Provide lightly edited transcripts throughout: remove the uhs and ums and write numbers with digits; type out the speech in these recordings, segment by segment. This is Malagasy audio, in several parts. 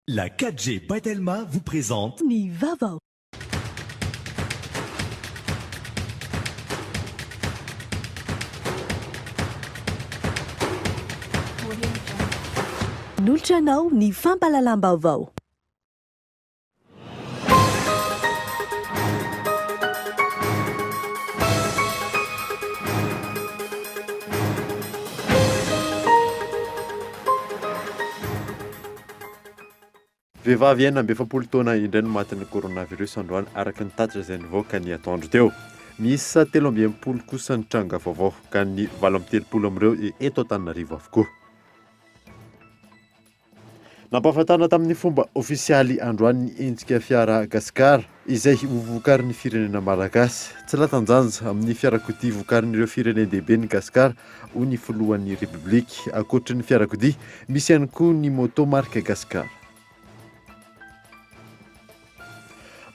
La 4G Batelma vous présente Ni Vava. Noltranao ny fampalalam-baovao. Vehivavy enina amby efapolo taona indray no matin'ny coronavirus androany araka ny tatitra izay nivoaka ny atoandro teo. Misy telo amby enimpolo kosa ny tranga vaovao ka ny valo amby telopolo amin'ireo eto Antananarivo avokoa. Nampahafantarina tamin'ny fomba ofisialy androany ny endrika fiara gasikara izay vokarin'ny firenena malagasy. Tsy latanjanja amin'ny fiarakodia vokarin'ireo firenendehibe ny gasikara ho ny filohan'ny repoblika. Ankoatry ny fiarakodia misy ihany koa ny moto marika gasikara.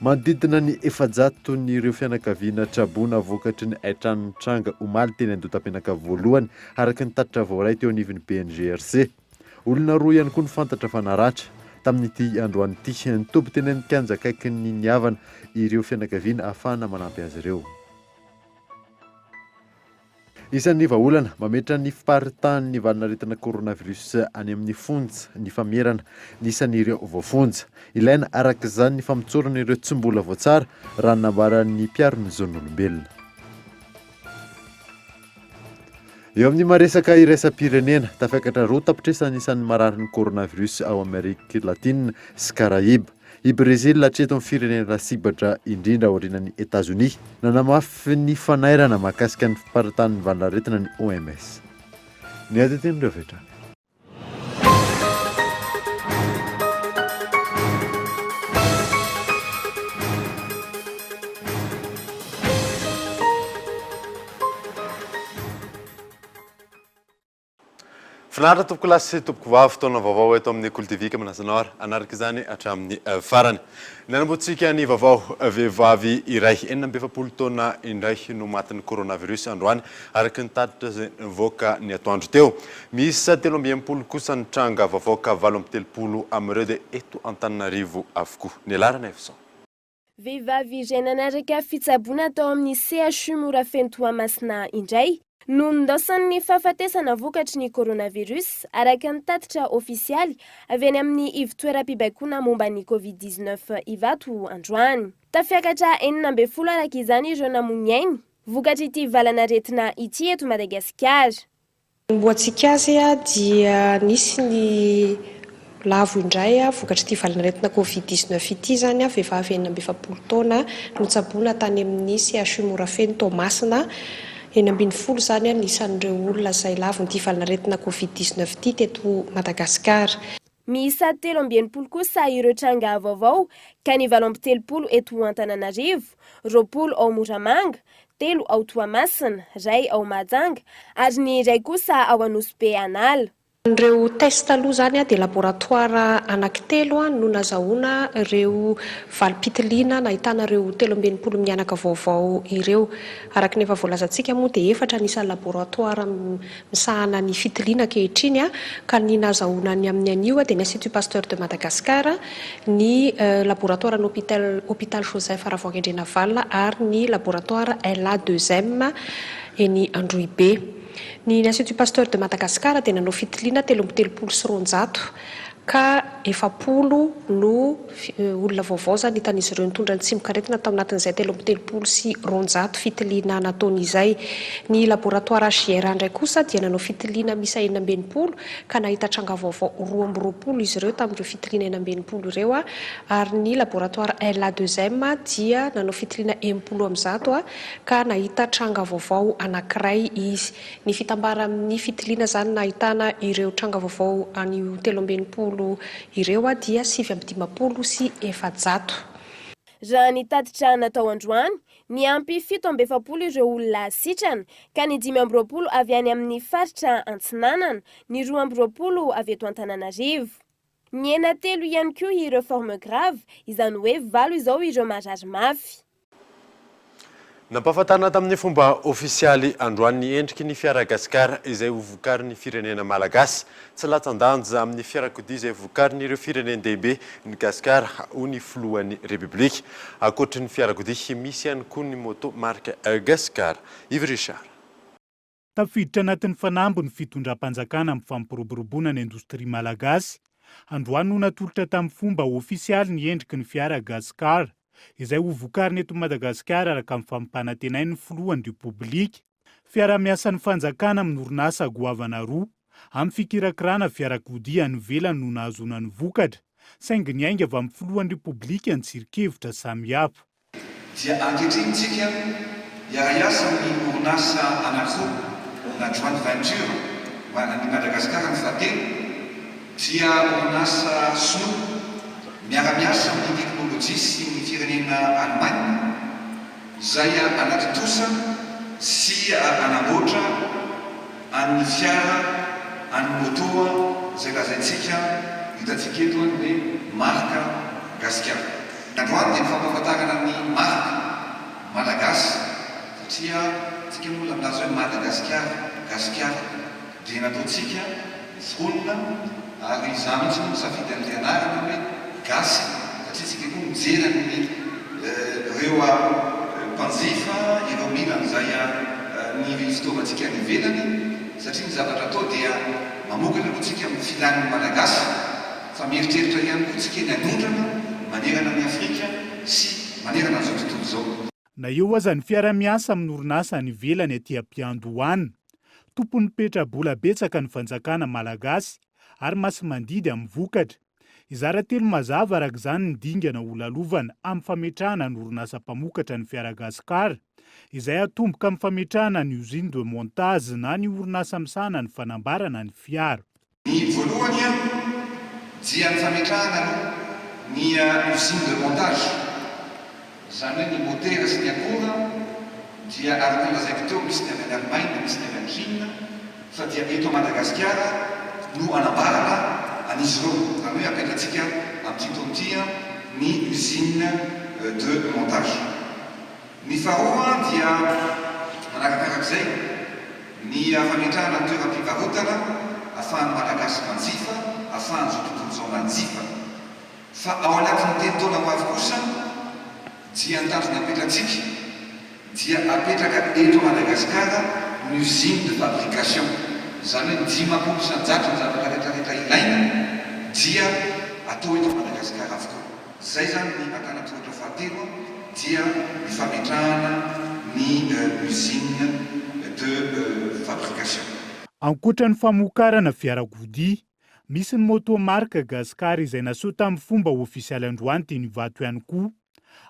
Manodidina ny 700 n'ireo fianakaviana Trabona vokatry ny aitran'ny tranga omaly teny Andotam-pianakavy voalohany araka ny tatitra voaray teo anivon'ny BNGRC. Olona roa ihany koa ny fantatra fa naratra tamin'ity androany ity. Ny tompo teny an-kanja akaiky ny niavana ireo fianakaviana ahafahana manampy azy ireo. Isan'ny vahaolana mametra ny fiparitany ny valinaretina coronavirus any amin'ny fonja ny famerana nisan'ireo voafonja. Ilaina araka izany ny famitsorana ireo tsy mbola voatsara raha nambaran'ny mpiaro-ny zon'olombelona. Eo amin'ny maresaka iraisam-pirenena tafakatra roa tapitresa nisan'ny marary ny coronavirus ao Amerika Latina sy Karahiba. I Brésil hatreto amin'ny firenena sibatra indrindra aorianan'ny États-Unis nanamafy ny fanairana mahakasika ny fiparitan'ny valinaretina ny OMS. Ny ateteny rehetra. Finaritra tompoko lasy sy tompoko vavy fotoana vaovao eto amin'ny École TV Manasanaora anaraka izany hatramin'ny farany. Ny anamboantsika ny vaovao vehivavy iray enina amby efapolo taona indray no matin'ny coronavirus androany araka ny tatitra izay nivoaka ny atoandro teo. Misy telo amby enimpolo kosa ny tranga vavoaka valo amby telopolo amin'ireo dia eto Antananarivo avokoa. Ny alarana Efson. Vehivavy iray nanaraka fitsaboana tao amin'ny CHU Morafeno Toamasina indray no nondaosan'ny fahafatesana vokatry ny coronavirus araka ny tatitra ofisialy avy any amin'ny ivo-toeram-pibaikona momba ny Covid-19 ivato androany. Tafiakatra 90 araka izany ireo namonoainy vokatry ity valanaretina ity eto Madagasikara. Mboatsika azy dia nisy ny lavo indray vokatry ity valanaretina Covid-19 ity zany vehivavy 90 taona no tsaboana tany amin'ny CHU Morafeno Toamasina. 70 zany nisan'ireo olona izay lavo ny valanaretina Covid-19 ity teto Madagasikara. Miisa 17 kosa ireo tranga vaovao ka ny 17 eto Antananarivo, 20 ao Moramanga, 3 ao Toamasina, 2 ao Mahajanga ary ny iray kosa ao Anosy Anala. Ireo test aloha zany dia laboratoire anankitelo no nazahoana ireo valipitiliana nahitana ireo 13 mianaka vaovao ireo. Araka ny efa voalazantsika moa dia efatra nisan'ny laboratoire misahana ny fitiliana ankehitriny ka ny nazahoana ny amin'ny anio dia ny Institut Pasteur de Madagascar, ny laboratoire ny hôpital Joseph Ravoagendrena-Valona ary ny laboratoire LA2M eny Androibe. Ny Institut Pasteur de Madagascar dia nanao fitiliana 13 sy 900 ka 70 no olona vaovao zany hitan'izy ireo nitondra ny tsimikaretina tao anatin'izay 13 sy 900 fitiliana nataon'izay. Ny laboratoire HGR ndray kosa dia nanao fitiliana misa 90 ka nahita tranga vaovao 20 izy ireo tamin'ireo fitiliana 90 ireo ary ny laboratoire LA2M dia nanao fitiliana 10 ka nahita tranga vaovao anankiray izy. Ny fitambara amin'ny fitiliana zany nahitana ireo tranga vaovao anio 13 ireo dia 750 sy 700. Raha ny tatitra natao androany, ny ampy 17 ireo olona sitrana ka ny 20 avy any amin'ny faritra Antsinanana, ny 20 avy eto Antananarivo. Ny 3 ihany koa ireo forme grave, izany hoe 8 izao ireo marary mafy. Nampahafantarina tamin'ny fomba ofisialy androany endriky ny fiara gasikara izay ho vokarin'ny firenena malagasy tsy latsan-danja amin'ny fiarakodia izay vokarin'ireo firenendehibe ny gasikara ho ny filohan'ny repiblika ankoatry ny fiarakodia misy ihany koa ny moto marka gasikara. Yves Richard. Tafiditra anatin'ny fanambo ny fitondram-panjakana amin'ny fampiroboroboana ny indostria malagasy. Androany no natolotra tamin'ny fomba ofisialy ny endriky ny fiara gasikara izay ho vokariny eto Madagasikara araka amin'ny fampanantenainy ny filohan'ny repoblika. Fiara-miasan'ny fanjakana amin'ny orinasa goavana roa amin'ny fikirakirana fiarakodia any ivelany no nahazona ny vokatra saingy ny aingana avy amin'ny filohan'ny repoblika ny tsirikevitra samihafa. Dia ankehitriny hiara-iasa amin'ny orinasa anankiroa na joint venture manana Madagasikara ny fahatelo dia orinasa sinoa miara-miasa amin'ny teknolojia sy ny firenena Alemana izay anatitosa sy anamboatra amin'ny fiara amin'ny motoa izay lazaintsika hitantsika eto hoe marka gasikara. Androany dia mifampahafantarana ny marka malagasy satria tsika moa milaza hoe Madagasikara gasikara dia nataontsika volona ary izany mihitsy no misafidy amin'ny anarana hoe gasy satria tsika koa mijery amin'ny ireo mpanjifa ireo mila izay ny fitaovantsika any ivelany satria ny zavatra atao dia mamokatra alohantsika amin'ny filan'ny malagasy fa mieritreritra ihany koa tsika ny anondrana manerana amin'ny Afrika sy manerana an'izao tontolo izao. Na eo aza ny fiara-miasa amin'ny orinasa ny ivelany aty Ampiandohany, tompony petrabola betsaka ny fanjakana malagasy ary masy mandidy amin'ny vokatra. Izara telo mazava araka izany ny dingana ho lalovana amin'ny fametrahana ny orinasa mpamokatra ny fiara gasikara izay atomboka amin'ny fametrahana ny usine de montage na ny orinasa misahana ny fanambarana ny fiara. Ny voalohany dia ny fametrahana ny usine de montage izany hoe ny motera sy ny akora dia araka ny lazaiko teo misy ny avy any Allemagne misy ny avy any Chine fa dia eto Madagasikara no anambarana an'izy ireo izany hoe apetratsika amin'ity taon'ity ny usine de montage. Ny faharoa dia manarakarak'izay ny fametrahana toeram-pivarotana ahafahan'ny malagasy manjifa ahafahany zao tontolo izao manjifa fa ao anatin'ny teny taona ho avy kosa dia nitandrony apetratsika dia apetraka eto Madagasikara ny usine de fabrication izany hoe 10% isan-jato ny zavatra rehetrarehetra ilaina dia atao eto Madagasikara avokoa. Zay zany ny antanatohatra fahatelo dia ny fametrahana ny usine de fabrication. Ankoatra ny famokarana fiarakodia, misy ny moto marka gasikara izay naseho tamin'ny fomba ofisialy androany teny Ivato ihany koa.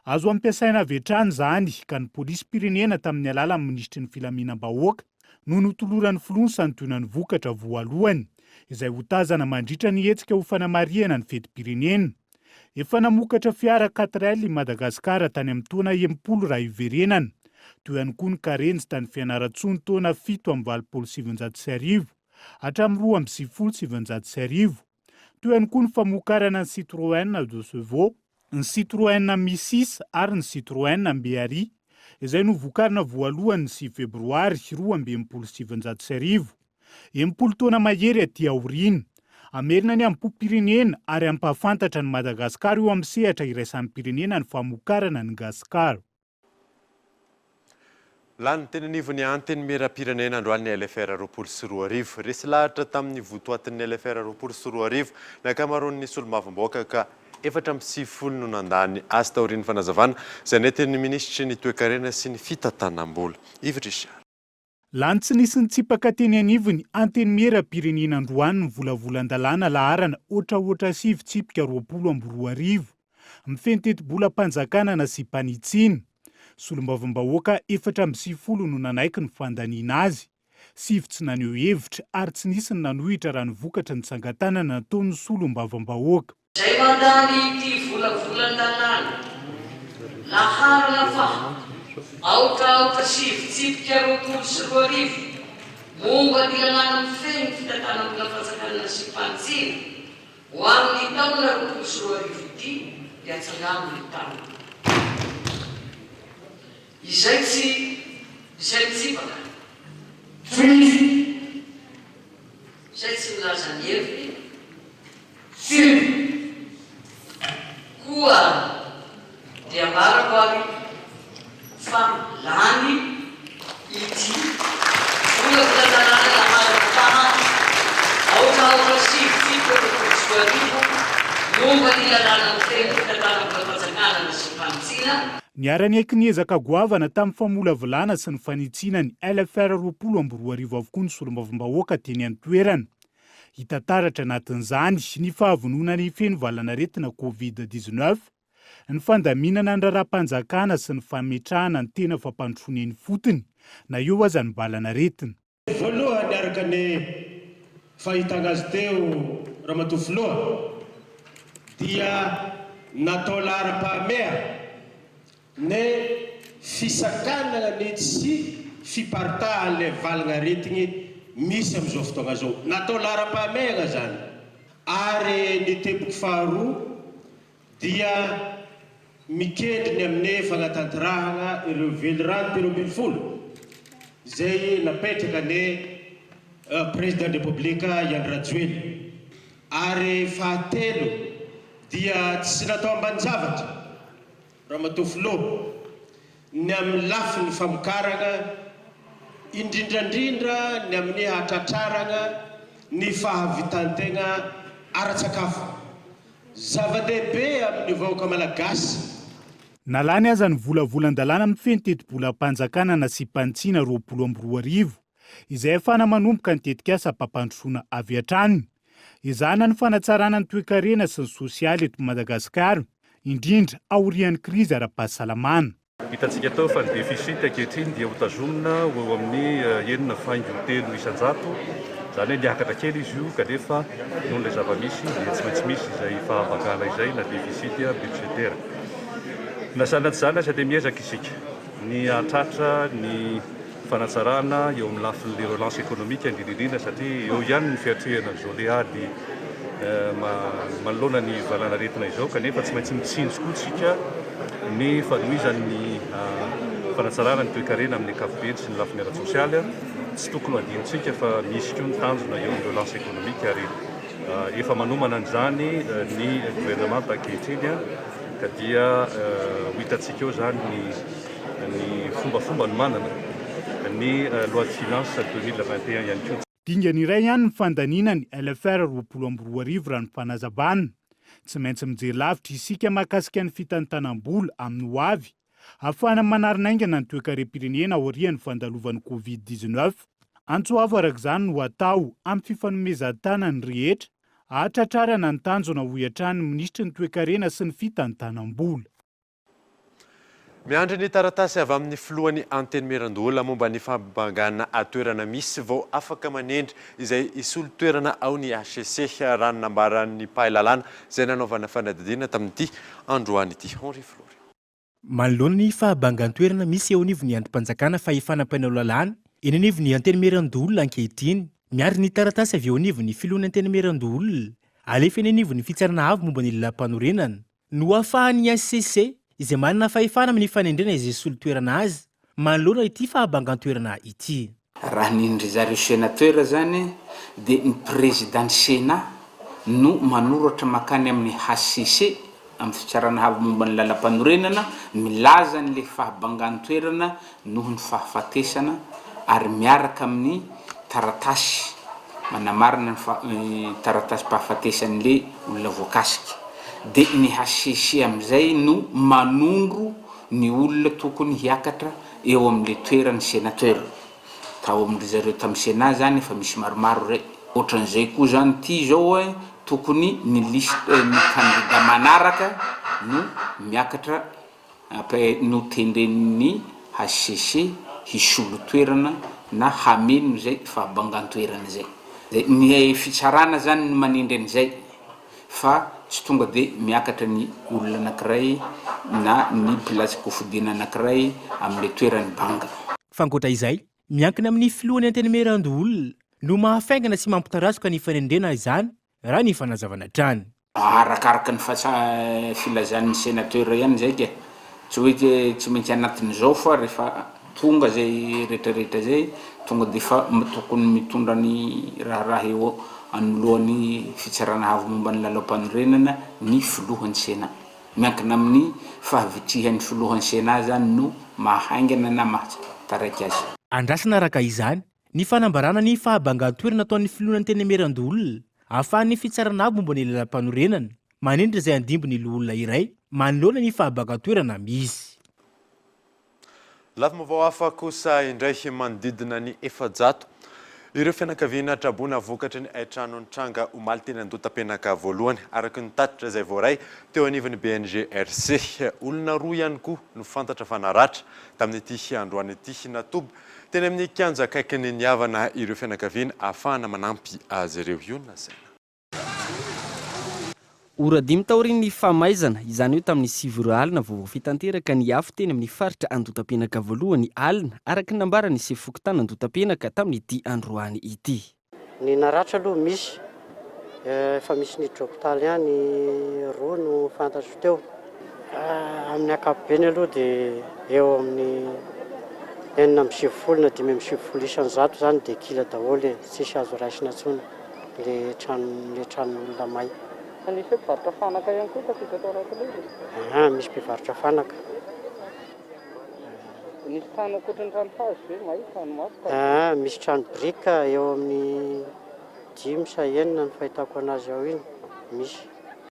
Azo ampiasaina avy hatrany izany ka ny polisy pirenena tamin'ny alalan'ny ministry ny filaminam-bahoaka no notoloran'ny filoha ny santionan'ny vokatra voalohany izay ho tazana mandritra ny hetsika ho fanamariana ny fetim-pirenena. Efa namokatra fiara 4L i Madagasikara tany amin'ny taona 70 raha iverenana, toy ihany koa ny karenjy tany Fianarantsoa ny taona 7/770 hatramin'ny 2/770, toy ihany koa ny famokarana ny Citroën de Chevaux, ny Citroën Mi6 ary ny Citroën Mbeari izay no vokarina voalohany 9 febroary 2017. 70 taona mahery aty aoriana, amerina ny ampom-pirenena ary ampahafantatra ny Madagasikara eo amin'ny sehatra iraisan'ny pirenena ny famokarana ny gasikara. Lany tenenivony anteny mera-pirenena androany ny LFR 24 resy lahatra tamin'ny votoatin'ny LFR 24 ny akamaroan'ny solo-mavomboaka ka 450 no nandany azy taorian'ny fanazavana izay nentin'ny ministry ny toe-karena sy ny fitatanam-bola. Yves Richard. Lany tsy nisy ny tsipaka teny anivony anteny mera-pirenena androany ny volavolan-dalàna laharana ohatraohatra 7 tsipika 22 mifentetim-bolam-panjakana sy mpanitsiny. Solo-mavombahoaka 450 no nanaiky ny fandaniana azy. 7 tsy naneho hevitra ary tsy nisy ny nanohitra raha ny vokatra ny tsangatanana nataon'ny solo-mavombahoaka. Zay mandany ity volavolan-dalàna laharana fa aotraotra 7 tsipika 22 momba ny lalàna mifehy fitatanam-bolam-panjakana sy mpanitsiny ho amin'ny taona 22 ity dia atsangamo ny taona. izay mitsipaka izay tsy milaza ny heviny koa dia ambarako aby fa lany ity volavolana laharataha aotraotra sivy momba ny lalàna miteny fitantaram-pahatsangana sy fanitsina. Niarany eky ny ezaka goavana tamin'ny famolavolana sy ny fanitsina ny LFR 2024 avokoa ny solombavambahoaka teny an-toerana. Hita taratra anatin'izany ny fahavonona ny feno valanaretina COVID-19, ny fandaminana ny raharaham-panjakana sy ny fametrahana ny tena fampandrosoany fotony na eo aza ny valanaretina. Voalohany araka ny fahitana azy teo Ramatofoloha dia natao lahara-pahamea ny fisakanana ny tsy fiparitahan'ilay valanaretigny misy amin'izao fotoagna zao. Natao lahara-pahamehana zany. Ary ny teboky faharoa dia mikendriny amin'ny fanatanterahana ireo velirano 2020 zay napetraka ny président républika Iany Rajoelina. Ary fahatelo dia tsy natao ambanin-javatra Ramatofoloha ny amin'ny lafiny famokarana indrindrandrindra ny amin'ny hatratrarana ny fahavitan-tegna ara-tsakafo. Zava-dehibe amin'ny vahoaka malagasy. Nalany aza ny volavolan-dalàna amin'ny fentetebolam-panjakana na sy pantsina 2024 izay ahafahana manomboka ny tetikasa ampampandrosoana avy hatrany. Izana ny fanatsarana ny toe-karena sy ny sosialy eto Madagasikara, indrindra aorian'ny krizy ara-pahasalamana. Hitantsika tao fa ny deficit ankehitriny dia hotazomina eo amin'ny 1.3 isanjato. Zany hoe niakatra kely izy io kanefa noho ilay zava-misy dia tsy maintsy misy izay fahabangana izay na deficit budgetaire. Na sanatry zany aza dia miezaka isika ny hatratra ny fanatsarana eo amin'ny lafin'le relance économique indrindrindrina satria eo ihany ny fiatrehana izao le ady manoloana ny valanaretina izao kanefa tsy maintsy mitsinjo koa isika ny fanohizan'ny fanatsarana ny toe-karena amin'ny ankapobeny sy ny lafiny ara-tsosialy. Tsy tokony adinontsika fa misy koa ny tanjona eo amin'ny relance économique ary efa manomana an'izany ny gouvernement ankehitriny ka dia hitantsika eo zany ny fombafomba no manana ny loi de finance 2021 ihany koa. Dingany iray ihany ny fandaniana ny LFR 2024 raha ny fanazavana. Tsy maintsy mijery lavitra isika mahakasika ny fitantanam-bola amin'ny ho avy ahafahana manarinaingana ny toe-karem-pirenena aorian'ny fandalovan'ny COVID-19. Antsoavo arak'izany no atao amin'ny fifanomezan-tana ny rehetra ahatratrarana ny tanjona ho iatran'ny ministry ny toe-karena sy ny fitantanam-bola. Miandry ny taratasy avy amin'ny filohan'ny anteny Merandola momba ny fambangana atoerana misy vao afaka manendry izay isolo toerana ao ny HCC raha nambaran'ny pahalalàna izay nanaovana fanadidina tamin'ity androany ity. Henri Flory. Manoloana ny fahabangan-toerana misy eo anivon'ny andrim-panjakana fahefanam-painao lalàna eny anivon'ny anteny Merandola ankehitriny. Miandry ny taratasy avy eo anivon'ny filohan'ny anteny Merandola alefa eny anivon'ny fitsarana avy momba ny lalam-panorenana no ahafahan'ny HCC izay manana fahefana amin'ny fanendrena izay solo toerana azy manoloana ity fahabangan-toerana ity. Raha nindry zareo sénateur zany dia ny président Sénat no manoratra makany amin'ny HCC amin'ny fitsarana avy momba ny lalam-panorenana milaza n'le fahabangan-toerana noho ny fahafatesana ary miaraka amin'ny taratasy manamarina ny taratasy pahafatesan'le olona voakasika. Dia ny HCC amin'izay no manondro ny olona tokony hiakatra eo amin'le toeran'ny sénateur. Tao amin'ny zareo tamin'ny Sénat zany efa misy maromaro re. Ohatran'izay koa zany ity zao tokony ny liste ny candidat manaraka no miakatra no tendren'ny HCC hisolo toerana na hameno zay fahabangan-toerana zay. Ny fitsarana zany no manindry an'izay fa tsy tonga dia miakatra ny olona anankiray na ny pilasy kofodiana anankiray amin'ny toeran'ny banga. Fankoatra izay, miankina amin'ny filohan'ny anteny Merandola no mahafaingana sy mampitarasoka ny fanendrena izany raha ny fanazavana trany. Arakaraka ny filazan'ny sénateur ihany zay ke. tsy hoe tsy maintsy anatin'izao fa rehefa tonga zay rehetrarehetra zay tonga de fa tokony mitondra ny raha eo anoloan'ny fitsarana havy momba ny lalam-panorenana ny filohan'ny sena miankina amin'ny fahavitrihan'ny filohan'ny sena zany no mahaingana na mahataraiky azy. Andrasana araka izany ny fanambarana ny fahabangan-toerana ataon'ny filohan'ny teny Merandoholona ahafahan'ny fitsarana havy momba ny lalam-panorenana manindry izay andimbony loholona iray manoloana ny fahabangan-toerana misy. Lafim-baovao hafa kosa indray manodidina ny 700 ireo fianakaviana Trabona vokatry ny trano tranga omaly teny Andotam-penaka voalohany araky ny tatitra izay voaray teo anivon'ny BNGRC. Olona roa ihany koa no fantatra fa naratra tamin'ity androany ity natoby teny amin'ny kianja akaiky ny havana ireo fianakaviana ahafahana manampy azy ireo. Io na saina ora 5 taoriny famaizana izany hoe tamin'ny 7 alina vaovao fitanteraka ny afo teny amin'ny faritra Andotam-penaka voalohany alina araky nambarany sefokotany Andotam-penaka tamin'ity androany ity. Ny naratra aloha misy efa misy ny hôpitaly ihany roa no fantatro teo amin'ny ankapobeny aloha dia eo amin'ny 970 na 570 isan-jato zany dia kila daholo tsisy azo raisina intsony le tranon'olona may. Misy mpivarotra fanaka ihany koa tafiditra tao anatin'io? Misy mpivarotra fanaka. Misy trano ankoatran'ny trano hazo ve may trano maro? Misy trano brika eo amin'ny 5 sa 9 no fahitako anazy ao iny misy.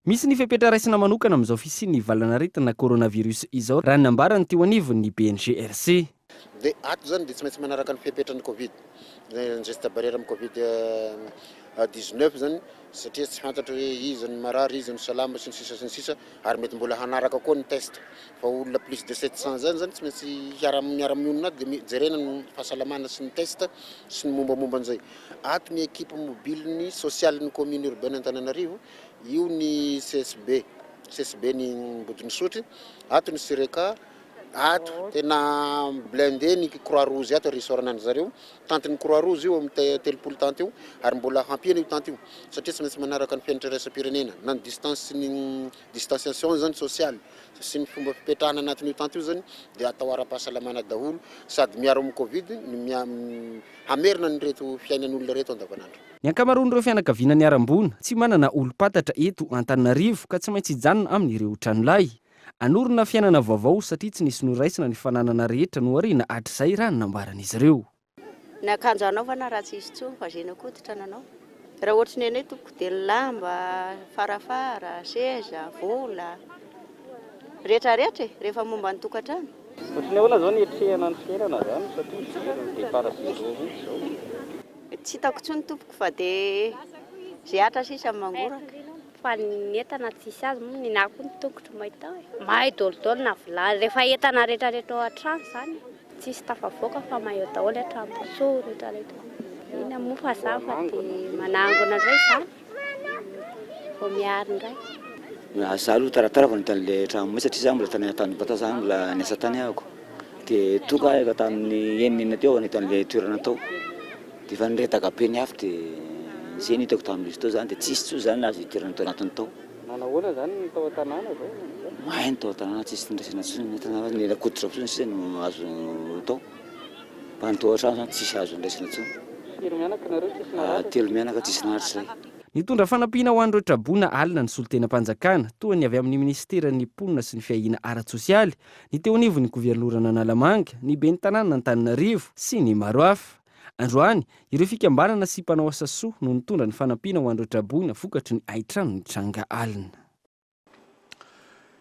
Misy ny fepetra raisina manokana amin'izao fisian'ny valanaretina coronavirus izao raha nambarany teo anivon'ny BNGRC. Dia ato zany dia tsy maintsy manaraka ny fepetrany Covid. Geste barrière amin'ny Covid-19 zany satria tsy fantatra hoe iza ny marary, iza ny salama sy ny sisa ary mety mbola hanaraka koa ny test. Fa olona plus de 700 zany tsy maintsy miara-mionona dia jerena ny fahasalamana sy ny test sy ny mombamomba an'izay. Ato ny équipe mobile ny social ny commune urbaine Antananarivo, io ny CSB ny Bodonsotry, ato ny Sireka, ato tena blindé ny Croix Rouge ato risoranany zareo tantiny Croix Rouge io amin'ny 30 tante io ary mbola hampiana io tante io satria tsy maintsy manaraka ny fianatra raisam-pirenena na ny distance ny distanciation zany sociale sy ny fomba fipetrahana anatin'io tante io zany dia atao ara-pahasalamana daholo sady miaro amin'ny Covid ny hamerina ny reto fiainan'olona reto andavanandro. Ny ankamaroan'ireo fianakaviana ny arambona tsy manana olo-patatra eto Antananarivo ka tsy maintsy hijanona amin'ireo tranolay. Anorona fiainana vaovao satria tsy nisy noraisina ny fananana rehetra no arina hatr'izay raha nambaran'izy ireo. Ny akanjo anaovana raha tsy izy tsony fa zena koa ty trananao. Raha ohatry ny anay toko dia lamba, farafara, seza, vola, rehetrarehetra rehefa momba ny tokantrano. Ohatry ny ahoana zao ny etrehana ny fiainana zany satria dia parasindrome izao. Tsy hitako tsony tompoko fa dia zay atra sisa mangoraka. Fa ny entana tsisy azy moa ny nako ny tongotro mahita hoe mahay dôlodôlo na vilany rehefa entana rehetrarehetra ao an-trano zany tsisy tafavoaka fa mahay daholo an-trano rehetrarehetra. Iny moa fa zafa dia manangona indray zany vao miaro indray. Asa aloha taratara fa nitan'ilay trano moa satria zany mbola tany tany bata zany mbola niasa tany ahako dia toka eka tamin'ny enina teo nitan'ilay toerana tao dia fa niretaka be ny afo dia zay ny hitako tamin'izy tao zany dia tsisy tso zany azo toerana tao anatiny tao. Nanahoana zany ny tao an-tanàna zao? Mahay ny tao an-tanàna tsisy niraisana tsony ny nakoditra fotsiny sisa no azo tao. Fa ny tao an-trano zany tsisy azo niraisana tsony. Telo mianaka nareo tsisy naratra? Telo mianaka tsisy naratra izay. Nitondra fanampiana ho an'ireo Trabona alina ny solon-tenam-panjakana toa ny avy amin'ny ministeran'ny mponina sy ny fiahiana ara-tsosialy, ny teo anivon'ny governorana Analamanga, ny ben'ny tanàna Antananarivo sy ny maro hafa. Androany, ireo fikambanana sy mpanao asa soa no nitondra ny fanampiana ho an'ireo Trabona vokatry ny aitrano ny tranga alina.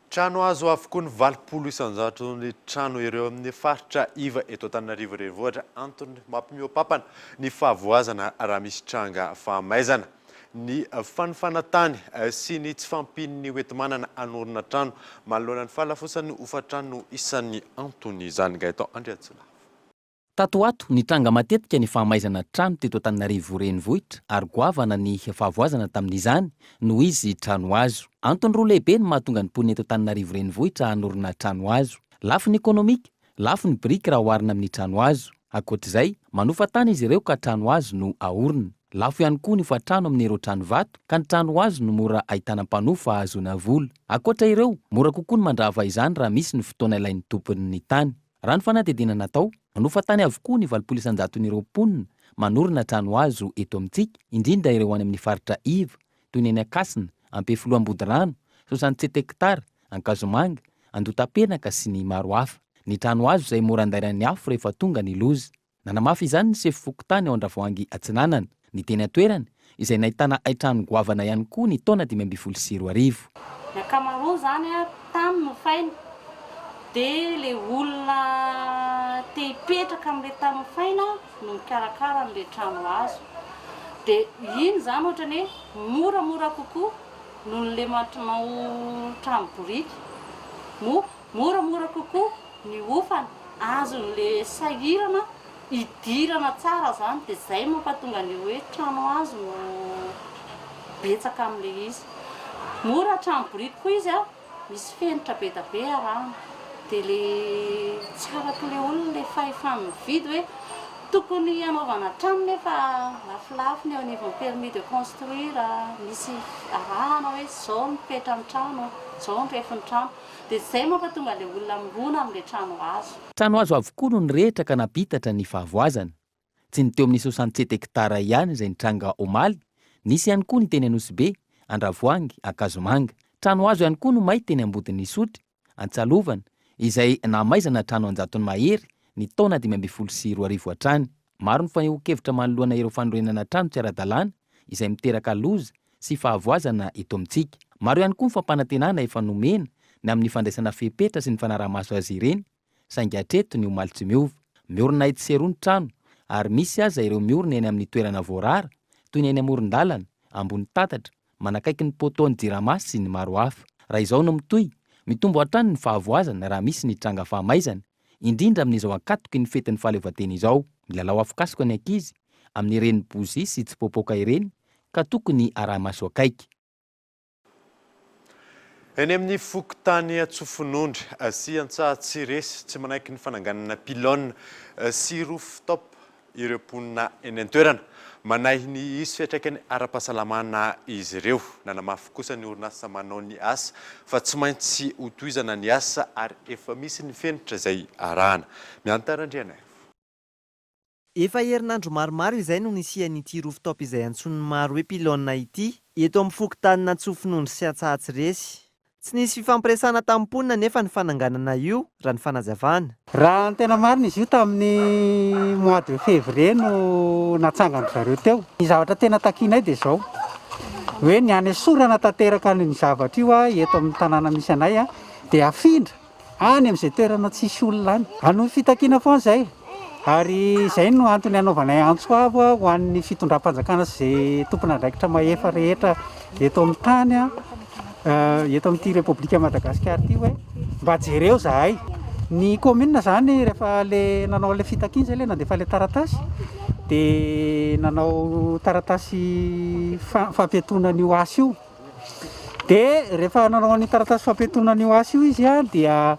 Trano azo avokoa ny 20 isan-jato ny trano ireo amin'ny faritra iva eto Antananarivo renivohitra antony mampimiopapana ny fahavoazana raha misy tranga fahamaizana. Ny fanifanatany sy ny tsy fampiny hoentimanana anorina trano manoloana ny fahalafosany hofa-trano isan'ny antony izany gaitao Andriatsila. Tato ato ny tranga matetika ny fahamaizana trano teto Antananarivo renivohitra ary goavana ny fahavoazana tamin'izany noho izy trano azo. Antony roa lehibe ny mahatonga ny mponina eto Antananarivo renivohitra anorina trano azo. Lafo ny ekonomika, lafo ny biriky raha oharina amin'ny trano azo. Ankoatr'izay, manofa tany izy ireo ka trano azo no ahorina. Lafo ihany koa ny fatrano amin'ireo trano vato ka ny trano azo no mora ahitana mpanofa ahazoana vola. Akoatra ireo, mora kokoa ny mandrava izany raha misy ny fotoana ilain'ny tompon'ny tany. Raha ny fanadihadiana natao, nofa tany avokoa ny 720 mponina manorina trano azo eto amintsika, indrindra ireo any amin'ny faritra Iva, toy ny Akasina, Ampefilo Ambodirano, 67 hektara, Ankazomanga, Andotapenaka sy ny maro hafa. Ny trano azo izay mora andairan'ny afo rehefa tonga ny loza. Nanamafy izany ny sefy fokotany ao Andravoahangy Atsinanana, ny teny atoerany izay nahitana aitrano goavana ihany koa ny taona 2024. Ny ankamaroany zany tany no faina dia le olona te hipetraka amin'ilay tany no faina no mikarakara an'ilay trano azo. Dia iny zany ohatrany hoe moramora kokoa noho n'ilay manao trano boriky. Moramora kokoa ny ofana azon'ilay sahirana idirana tsara zany dia izay mampatonga ny hoe trano azo no betsaka amin'ilay izy. Mora trano boriky koa izy misy fenitra be da be arahana dia le tsara koa ilay olona le fahefany mividy hoe tokony anaovana trano nefa lafolafo ny ao anivon'ny permis de construire, misy arahana hoe zao ny petra ny trano, zao ny refin'ny trano. Dia izay mampatonga ilay olona mirona amin'ilay trano azo. Trano azo avokoa no nirehitra ka napitatra ny fahavoazana. Tsy ny teo amin'ny 67 hektara ihany izay nitranga omaly, nisy ihany koa ny teny Anosibe, Andravoahangy, Ankazomanga. Trano azo ihany koa no may teny Ambodinisotry, Antsalovana, izay namaizana trano 100 mahery ny taona 2024 hatrany. Maro ny faneho-kevitra manoloana ireo fanorenana trano tsy ara-dalàna izay miteraka loza sy fahavoazana eto amintsika. Maro ihany koa ny fampanantenana efa nomena ny amin'ny fandraisana fepetra sy ny fanaraha-maso azy ireny, saingy hatreto ny omaly tsy miova. Miorina ety sy eroa ny trano, ary misy aza ireo miorina eny amin'ny toerana voarara, toy ny eny amoron-dalana, ambony tatatra, manakaiky ny potoan'ny jirama sy ny maro hafa. Raha izao no mitohy, mitombo hatrany ny fahavoazana raha misy ny tranga fahamaizana, indrindra amin'izao ankatoky ny fetin'ny fahaleovantena izao. Milalao afokasika ny ankizy amin'ny reny bozy sy tsy popoka ireny ka tokony araha-maso akaiky. Eny amin'ny fokotany Atsofonondry sy Antsahatsiresy tsy manaiky ny fananganana pilone sy rooftop ireo mponina eny an-toerana. Manahy ny isy fiantraikany ara-pahasalamana izy ireo. Nanamafy kosa ny orinasa manao ny asa fa tsy maintsy hotohizana ny asa ary efa misy ny fenitra izay arahana. Miantarandriana. Efa herinandro maromaro izay no nisian'ity rooftop izay antson'ny maro hoe pilone ity eto amin'ny fokotany Atsofonondry sy Antsahatsiresy. Tsy nisy fifampiresana tamin'ny mponina nefa ny fananganana io raha ny fanazavana. Raha ny tena marina izy io tamin'ny mois de février no natsangany zareo teo. Ny zavatra tena takinay dia izao hoe ny any sorana tanteraka ny zavatra io eto amin'ny tanàna misy anay dia afindra any amin'izay toerana tsisy olona any. Anohy fitakiana foana izay. Ary izay no antony anaovanay antsoavo ho an'ny fitondram-panjakana sy izay tompon'andraikitra mahefa rehetra eto amin'ny tany eto amin'ity Repoblika Madagasikara ity hoe mba jereo zahay. Ny commune zany rehefa le nanao le fitakiana izay le nandefa le taratasy dia nanao taratasy fampetona an'io asa io. Dia rehefa nanao ny taratasy fampetona an'io asa io izy dia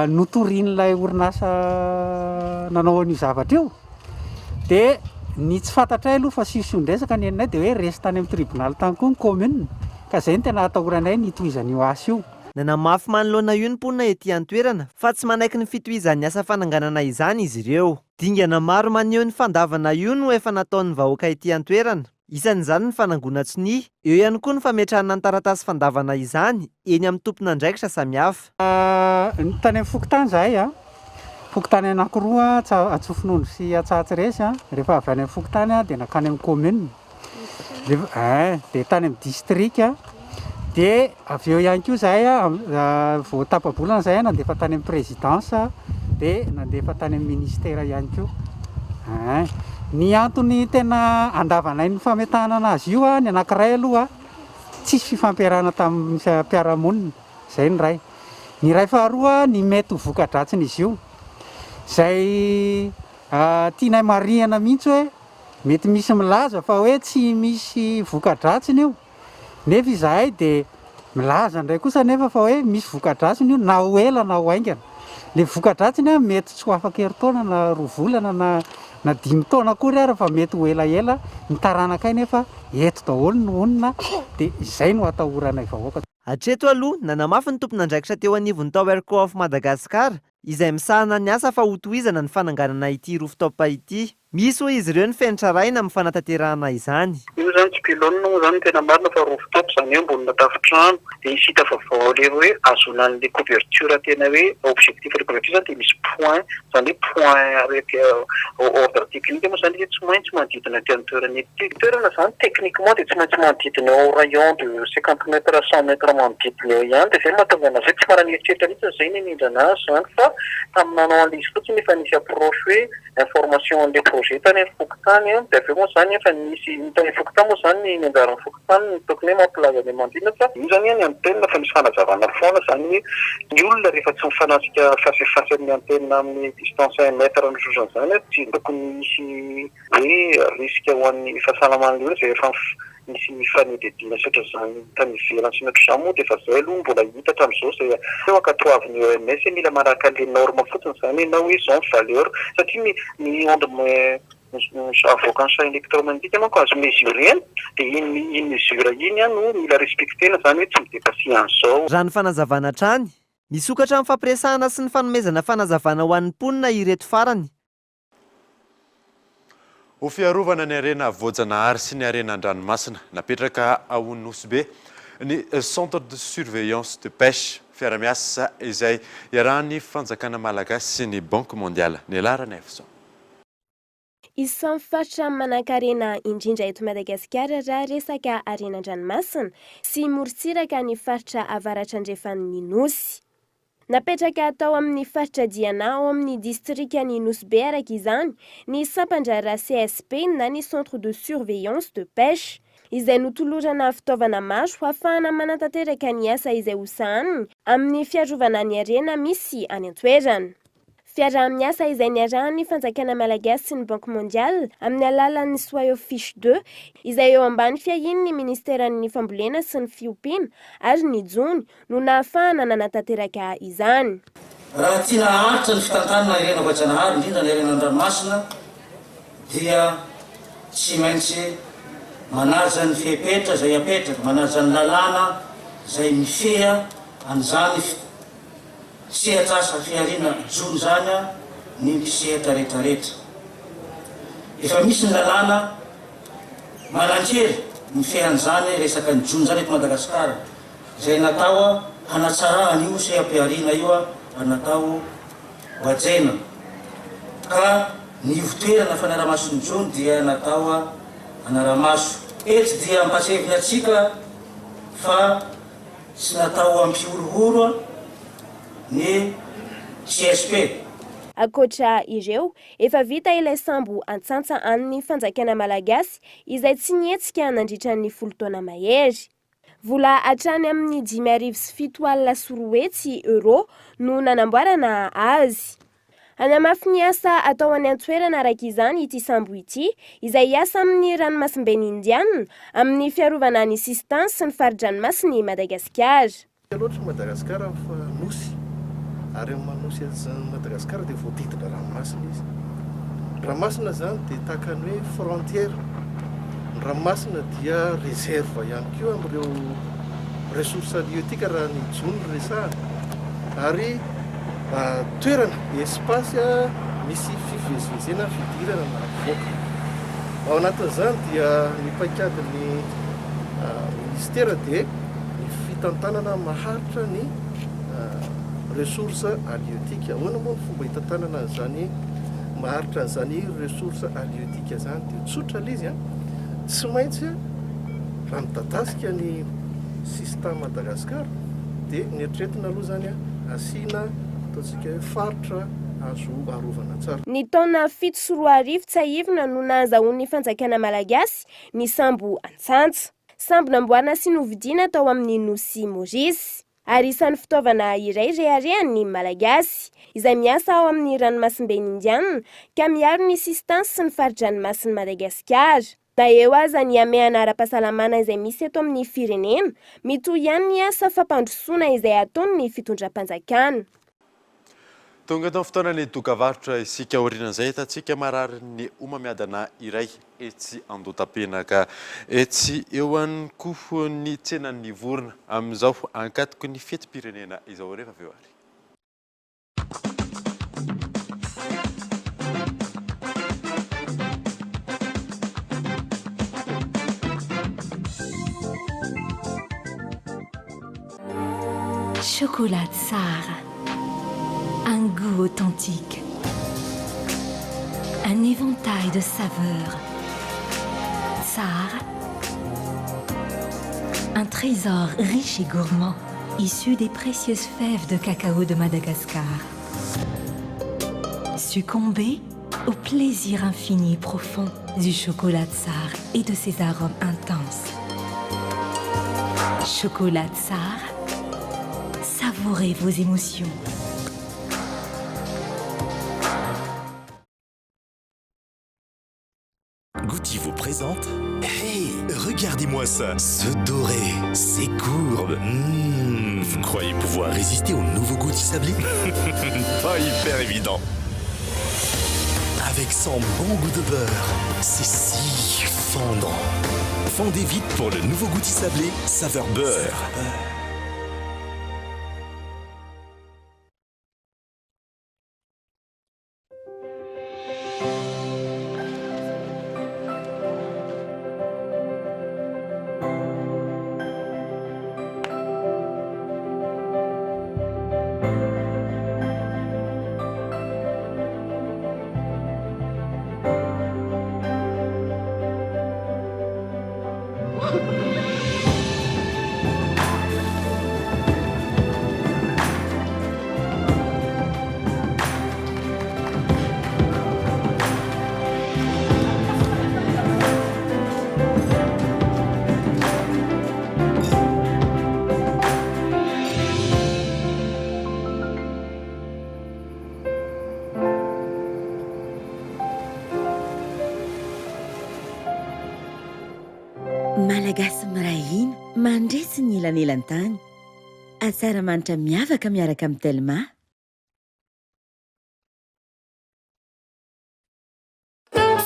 notorian'ilay orinasa nanao an'io zavatra io. Dia ny tsy fantatray aloha fa sisondresaka ny eninay dia hoe resy tany amin'ny tribunal tany koa ny commune. Ka izay no tena atahoranay ny tohizan'io asa io. Nanamafy manoloana io ny mponina ety an-toerana fa tsy manaiky ny fitohizan'ny asa fananganana izany izy ireo. Dingana maro maneho ny fandavana io no efa nataon'ny vahoaka ety an-toerana. Isan'izany ny fanangona tsiny, eo ihany koa ny fametrahana ny taratasy fandavana izany eny amin'ny tompon'andraikitra samihafa. Tany amin'ny fokotany zahay fokotany anankiroa Atsofonondry sy Antsahatsiresy rehefa avy any amin'ny fokotany dia nakany amin'ny commune. Dia tany amin'ny district dia avy eo ihany koa zahay vao tapa-bolana zahay nandefa tany amin'ny présidence dia nandefa tany amin'ny ministère ihany koa. Ny antony tena andavanay ny fametahana anazy io ny anankiray aloha tsisy fifampiarahana tamin'ny mpiara-monina, izay ny ray. Ny ray faharoa ny mety ho voka-dratsiny izy io. Izay tianay marihana mihitsy hoe mety misy milaza fa hoe tsy misy voka-dratsiny io. Nefa izahay dia milaza indray kosa nefa fa hoe misy voka-dratsiny io na ho ela na ho haingana. Le voka-dratsiny mety tsy ho afaka herintaona na 2 volana na na 5 taona akory ary fa mety ho elaela ny taranakay nefa eto daholo no onona dia izay no atahoranay vahoaka. Hatreto aloha nanamafy ny tompon'andraikitra teo anivon'ny Tower Co of Madagascar izay misahana ny asa fa hotohizana ny fananganana ity rooftop ity. Misy ho izy ireo ny fenitra raina amin'ny fanatanterahana izany. Io zany tsy pilôny moa zany tena marina fa rooftop zany hoe ambonina tafontrano dia isita vaovao le hoe azonan'le couverture tena hoe objectif de couverture zany dia misy point zany hoe point avec ordre technique moa zany tsy maintsy manodidina ty amin'ny toerana ety. Toerana zany techniquement dia tsy maintsy manodidina au rayon de 50 mètres à 100 mètres manodidina eo ihany dia zay mahatonga anazy hoe tsy mara nieritreretra mihitsy zay ny indrindra anazy zany fa tamin'ny nanao an'izy fotsiny efa nisy approche hoe information an'le projet tany amin'ny fokotany dia aveo moa zany efa nisy tany amin'ny fokotany moa zany ny anjaran'ny fokotany ny tokony hoe mampilaza ny mandrina fa io zany any antenne fa misy fanazavana foana zany hoe ny olona rehefa tsy mifanasika face amin'ny antenne amin'ny distance 1 mètre ny sosany zany tsy tokony misy hoe risque ho an'ny fahasalaman'ny olona zay efa misy fanididina sotra zany tany ivelany sy metro izany moa dia efa zay aloha mbola hita hatramin'izao zay eo ankatoavin'ny OMS mila manaraka le norme fotsiny zany na hoe zao ny valeur satria ny onde avoaka ny champ électromagnétique manko azo mesurena dia iny mesure iny no mila respectena zany hoe tsy midepasy an'izao. Raha ny fanazavana hatrany misokatra amin'ny fampiresahana sy ny fanomezana fanazavana ho an'ny mponina ireto farany. Ho fiarovana ny arena Voajanahary sy ny arena Andranomasina napetraka ao Nosbe ny centre de surveillance de pêche fiara-miasa izay iarahan'ny fanjakana malagasy sy ny banque mondiale ny alarana efson. Isan'ny faritra manan-karena indrindra eto Madagasikara raha resaka arena Andranomasina sy morontsiraka ny faritra avaratra andrefan'ny Nosy. Napetraka tao amin'ny faritra Diana ao amin'ny distrikany Nosbe araka izany ny sampandrara CSP na ny centre de surveillance de pêche izay notolorana fitaovana maro ahafahana manatanteraka ny asa izay hosahaniny amin'ny fiarovana ny arena misy any an-toerana. Fiaraha-miasa izay niarahan'ny fanjakana malagasy sy ny banque mondiale amin'ny alalan'ny Soyo Fiche 2 izay eo ambany fiahin'ny ministeran'ny fambolena sy ny fiompiana ary ny jony no nahafahana nanatanteraka izany. Raha tiana haharitra ny fitantanana arena Voajanahary indrindra ny arena Andranomasina dia tsy maintsy manaja ny fipetra izay apetraka, manaja ny lalàna izay mifeha an'izany sehatra asa fiariana jony zany ny sehatra rehetrarehetra. Efa misy ny lalàna malankery mifehan'izany resaka ny jony zany eto Madagasikara izay natao hanatsarana io sehampiariana io natao hoajaina ka ny votoerana fanaramaso ny jony dia natao anaramaso. Eto dia ampaseviny atsika fa tsy natao ampiorohoro ny CSP. Akoatra ireo, efa vita ilay sambo antsantsa amin'ny fanjakana malagasy izay tsy nietsika nandritra ny 10 taona mahery. Vola hatrany amin'ny 5,7 euro no nanamboarana azy. Hanamafy ny asa atao any an-toerana araka izany ity sambo ity izay asa amin'ny ranomasimben'ny Indiana amin'ny fiarovana ny assistance sy ny fari-dranomasiny Madagasikara. Loatra Madagasikara fa nosy ary manosy Madagasikara dia voadidina ranomasina izy. Ranomasina zany dia tahaka ny hoe frontière. Ny ranomasina dia réserve ihany koa amin'ireo ressources halieutiques raha ny jony resahana. Ary toerana espace misy fivezivezena fidirana na avoaka. Ao anatin'izany dia ny paikadin'ny ministera dia ny fitantanana maharitra ny ressources halieutiques. Ahoana moa ny fomba hitantanana an'izany maharitra an'izany ressources halieutiques zany dia tsotra izy tsy maintsy raha midadasika ny système Madagasikara dia nieritreretina aloha zany asiana ataontsika hoe faritra azo arovana tsara. Ny taona 7 tsy ahivona no nahazahoan'ny fanjakana malagasy ny sambo antsantsa. Sambo namboarina sy novidiana tao amin'ny Nosy Maurice. Ary isan'ny fitaovana iray reharehan'ny malagasy izay miasa ao amin'ny ranomasimben'ny Indiana ka miaro ny assistance sy ny fari-dranomasin'ny Madagasikara. Da eo aza ny amehana ara-pahasalamana izay misy eto amin'ny firenena, mitohy ihany ny asa fampandrosoana izay ataony ny fitondram-panjakana. tonga tao fotoana ny dokavarotra isika orinan'izay tatsika marary ny omamiadana iray etsy Andotapenaka etsy eo ihany koa ny tsenan'ny vorona amin'izao ankatoko ny fetim-pirenena izao rehefa avy eo ary. Chocolat Tsar, un goût authentique, un éventail de saveurs. Tsar, un trésor riche et gourmand, issu des précieuses fèves de cacao de Madagascar. Succombez au plaisir infini et profond du chocolat Tsar et de ses arômes intenses. Chocolat Tsar, savourez vos émotions. Goutti vous présente. Hey, regardez-moi ça. Ce doré, ces courbes. Vous croyez pouvoir résister au nouveau Goutti sablé? Pas hyper évident. Avec son bon goût de beurre, c'est si fondant. Fondez vite pour le nouveau Goutti sablé, saveur beurre. Malagasy mirahina mandresy ny ilanelan-tany atsara-manitra miavaka miaraka amin'ny Telma.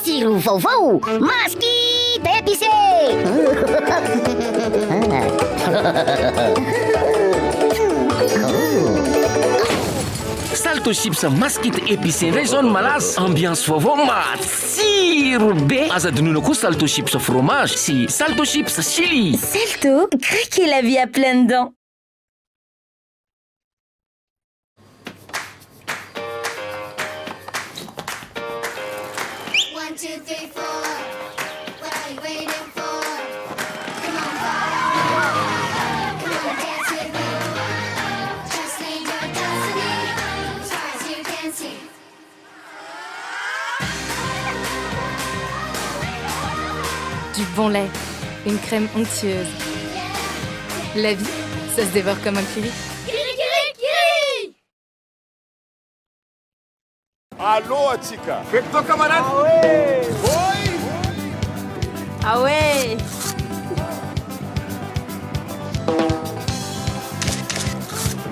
Siro vaovao Masquite épicé. Salto chips Masquite épicé indray zao ny malaza ambiance vaovao matsiro be azadinoina koa salto chips fromage sy salto chips chili. Salto, craquez la vie à pleines dents. Du bon lait, une crème onctueuse. La vie, ça se dévore comme un kiwi. Kiri! Allô, Atika. Fais-toi camarade. Ah ouais.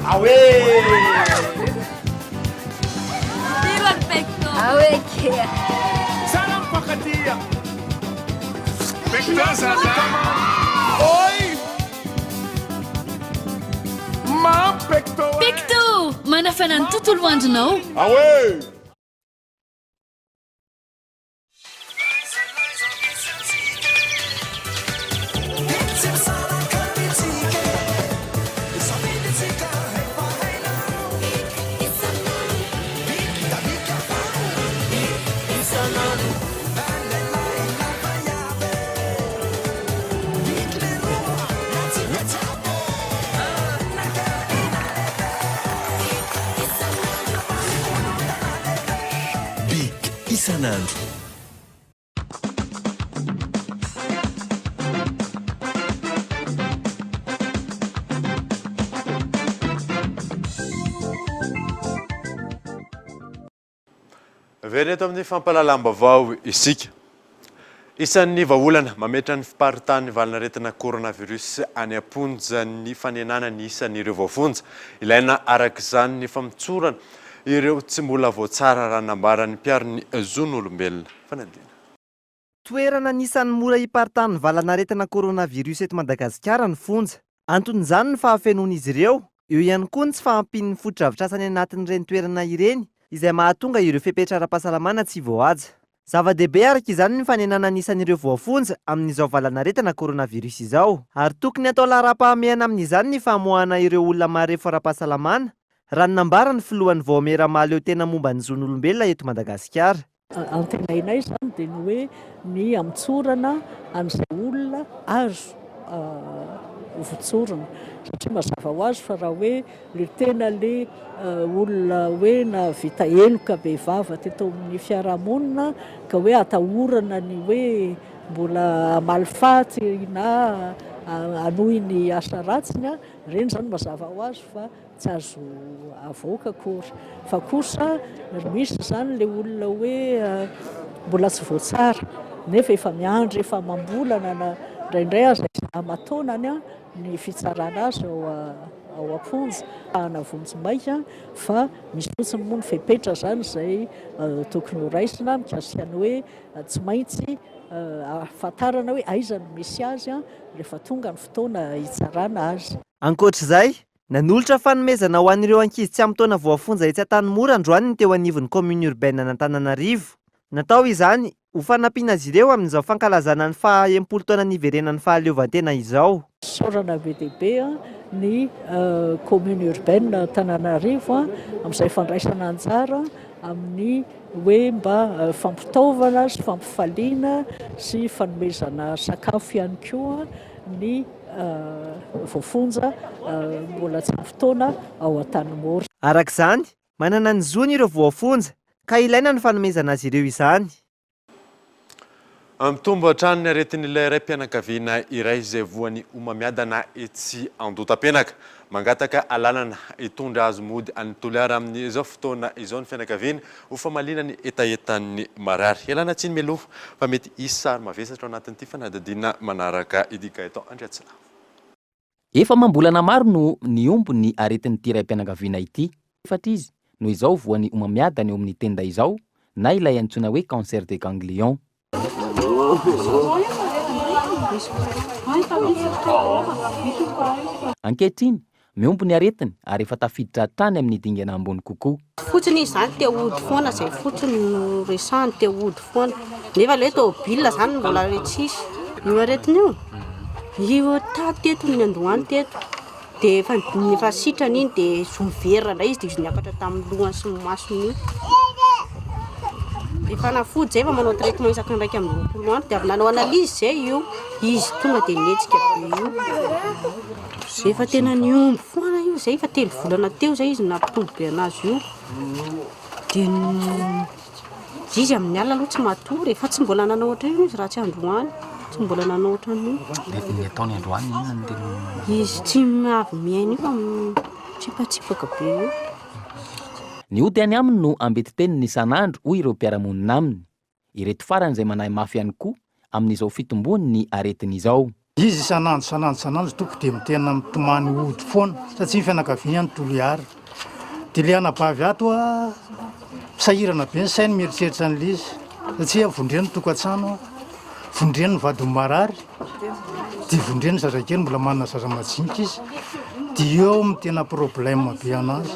Ah ouais. Perfecto. Ah ouais, Salam pakatia. Pecto salam. Oi. Ma pecto. Pecto. Manafanana tontolo andronao. Ah ouais. Isanandro. Very eto amin'ny fampalalam-baovao isika. Isan'ny vahaolana mametra ny fiparitany valinaretina coronavirus any am-ponja ny fanenana ny isan'ireo vaofonja. Ilaina arak'izany ny famitsorana ireo tsy mbola voatsara raha nambarany mpiariny zon'olombelona fanadina. Toerana anisan'ny mora hiparitany valanaretina koronavirus eto Madagasikara ny fonja. Anton'izany ny fahafenoan'izy ireo. Eo ihany koa ny tsy fahampian'ny foto-drafitrasany anatin'ireny toerana ireny izay mahatonga ireo fepetra ara-pahasalamana tsy voahaja. Zava-dehibe araka izany ny fanenana anisan'ireo voafonja amin'izao valanaretina koronavirus izao. Ary tokony atao lara-pahamehana amin'izany ny famoahana ireo olona marefo ara-pahasalamana raha ny nambara ny filohan'ny Vaomera Maleo tena momba ny zon'olombelona eto Madagasikara. Antenainay zany dia ny hoe ny amitsorana an'izay olona azo votsorana satria mazava ho azy fa raha hoe le tena le olona hoe na vita eloka vehivava teto amin'ny fiarahamonina ka hoe atahorana ny hoe mbola malifaty na anohy ny asa ratsiny ireny zany mazava ho azy fa tsy azo avoaka akory fa kosa misy zany le olona hoe mbola tsy voatsara nefa efa miandry efa mambolana na indraindray aza amatonany ny fitsarana azy ao am-ponja ana vonjy-maika fa misy fotsiny moa ny fepetra zany izay tokony ho raisina mikasika ny hoe tsy maintsy ahafantarana hoe aiza no misy azy rehefa tonga ny fotoana hitsarana azy. Ankoatr'izay, nanolotra fanomezana ho an'ireo ankizy tsy amin'ny taona voafonja etsy Antanimora androany ny teo anivon'ny commune urbaine n'Antananarivo. Natao izany ho fanampiana azy ireo amin'izao fankalazana ny 40 taona niverenan'ny fahaleovantena izao. Saorana be dia be ny commune urbaine Antananarivo amin'izay fandraisana anjara amin'ny hoe mba fampitaovana sy fampifaliana sy fanomezana sakafo ihany koa ny voafonja mbola tsy amin'ny fotoana ao Antanimora. Arak'izany, manana ny zony ireo voafonja ka ilaina ny fanomezana azy ireo izany. Mitombo hatrany aretin'ilay ray mpianakaviana iray izay voany homamiadana etsy Andotam-penaka. Mangataka alalana hitondra azy mody any Toliara amin'izao fotoana izao ny fianakaviana ho famalinany etaetan'ny marary. Elana tsiny meloha fa mety isy sary mavesatra ao anatin'ity fanadadiana manaraka idika eto Andriatsina. Efa mambolana maro no niombo ny aretin'ity raim-pianakaviana ity. Efatra izy no izao voany homamiadana eo amin'ny tenda izao na ilay antsoina hoe cancer de ganglion. Ankehitriny miombo ny aretiny ary efa tafiditra trany amin'ny dingana ambony kokoa. Fotsiny izany te hody foana zay fotsiny no resahany te hody foana nefa ilay tômôbila zany mbola retsisy io aretiny io tady teto ny Andohany teto dia efa sitrany iny dia zomiverana izy dia izy niakatra tamin'ny lohany sy ny masony io. Efa nafody zay fa manao traitement isaka ndraiky amin'ny 20 andro dia avy nanao analyse zay io izy tonga dia nihetsika be io. Efa tena niombo foana io zay efa 3 volana teo zay izy nampitombo be anazy io dia izy amin'ny alina aloha tsy matory efa tsy mbola nanao ohatran'io izy raha tsy Androany tsy mbola nanao ohatran'io. Ny ataony Androany inona no tena izy tsy avy miaina io fa tsipatsipaka be io. Ny ody any aminy no ambety teniny isan'andro hoy ireo mpiara-monina aminy. Ireto farany izay manahy mafy ihany koa amin'izao fitombony ny aretiny izao. Izy isan'andro toko dia mitena mitomany ody foana satria fianakaviana ny Toliara. Dia le anabavy ato sahirana be ny sainy mieritreritra an'ilay izy satria vondreny ny tokantrano vondreny ny vadiny marary dia vondreny ny zazakely mbola manana zaza majinika izy dia eo mitena problème be anazy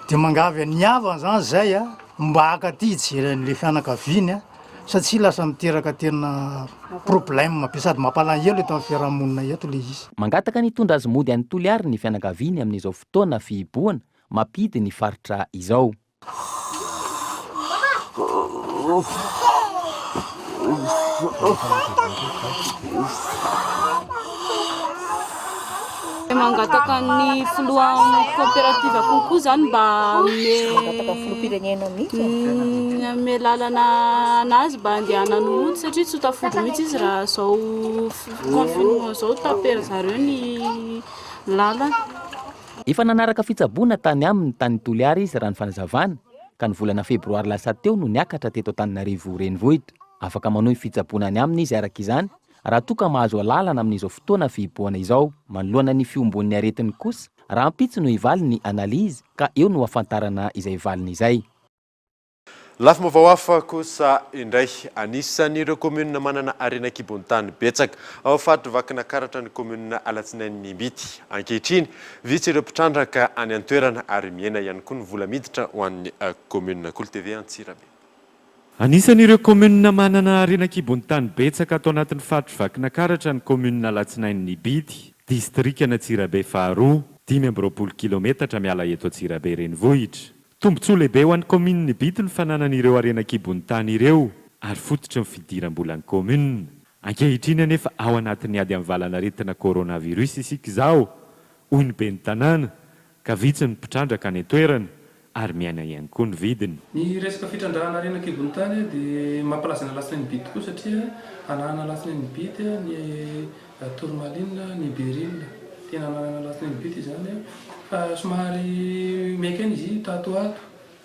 dia mangavy ny havana zany zay mba akaty hijeren'ilay fianakaviany satria lasa miteraka tena problème be sady mampalahelo eto amin'ny fiarahamonina eto le izy. Mangataka nitondra azy mody any Toliara ny fianakaviany amin'izao fotoana fihibohana mampidi ny faritra izao. Mangataka ny filoha coopérative konkoa zany mba ame lalana anazy mba andehanany mody satria tsy tafody mihitsy izy raha zao confinement zao tapera zareo ny lalana. Efa nanaraka fitsaboana tany amin'ny tany Toliara izy raha ny fanazavana ka ny volana febroary lasa teo no niakatra teto Antananarivo renivohitra. Afaka manohy fitsaboana any aminy izy araka izany raha toa ka mahazo alalana amin'izao fotoana fihibohana izao. Manoloana ny fiombon'ny aretiny kosa raha ampitso no hivaly ny analizy ka eo no afantarana izay valiny izay. Lafy mavaoafa kosa indray anisan'ireo commune manana arena kibon-tany betsaka ao faty vakina karatra ny commune Alatsinainy Nimbity. Ankehitriny vitsy ireo mpitrandraka any an-toerana ary miena ihany koa ny vola miditra ho an'ny commune Kolo TV Antsirabe. Anisan'ireo commune manana arena kibon-tany betsaka atao anatin'ny faty vakina karatra ny commune Alatsinainy Nimbity, distrikana Antsirabe faharoa, 520 kilometatra miala eto Antsirabe renivohitra. Tombontsoa lehibe ho an'ny commune Nimbity ny fananan'ireo arena kibon-tany ireo ary fototra ny fidiram-bola ny commune. Ankehitriny anefa ao anatin'ny ady amin'ny valanaretina coronavirus isika izao, hoy ny ben'ny tanàna ka vitsy ny mpitrandraka any an-toerana ary miaina ihany koa ny vidiny. Ny resaka fitrandrahana arena kibon-tany dia mampalaza ny Alatsinainy Nimbity koa satria anahana Alatsinainy Nimbity ny Tourmaline, ny Beril, tena anahana Alatsinainy Nimbity izany fa somary meka izy tatoato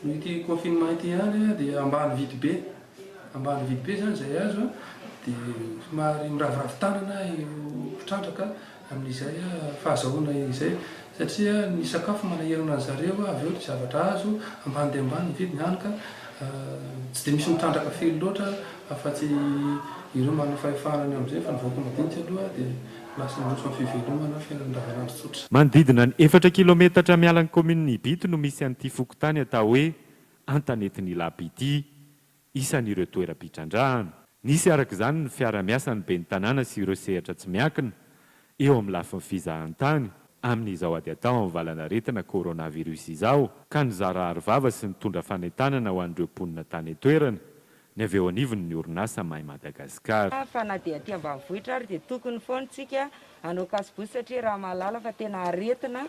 no ity confinement ity ihany dia ambany vidy be zany izay azo dia somary miravoravo tanana io mpitrandraka amin'izay fahazahoana izay satria ny sakafo manahirana ny zareo avy eo dia zavatra azo ambany dia ambany ny vidiny hany ka tsy dia misy mitrandraka fely loatra afa-tsy ireo manao fahefanany amin'izay fa nivoaka madinika aloha dia lasa miroso amin'ny fivelomana fiainan'andavanandro tsotra. Manodidina ny 4 kilometatra miala ny commune Nimbity no misy an'ity fokotany atao hoe Antanety Lapity, isan'ireo toeram-pitrandrahana. Nisy araka izany ny fiara-miasa ny ben'ny tanàna sy ireo sehatra tsy miankina eo amin'ny lafin'ny fizahantany amin'izao ady atao amin'ny valanaretina coronavirus izao ka ny zarahary vava sy ny tondra fanentanana ho an'ireo mponina tany an-toerana ny avy eo anivony ny orinasa Mahay Madagasikara. Fa na dia aty ambanivohitra ary dia tokony foana tsika hanao kasibosy satria raha mahalala fa tena aretina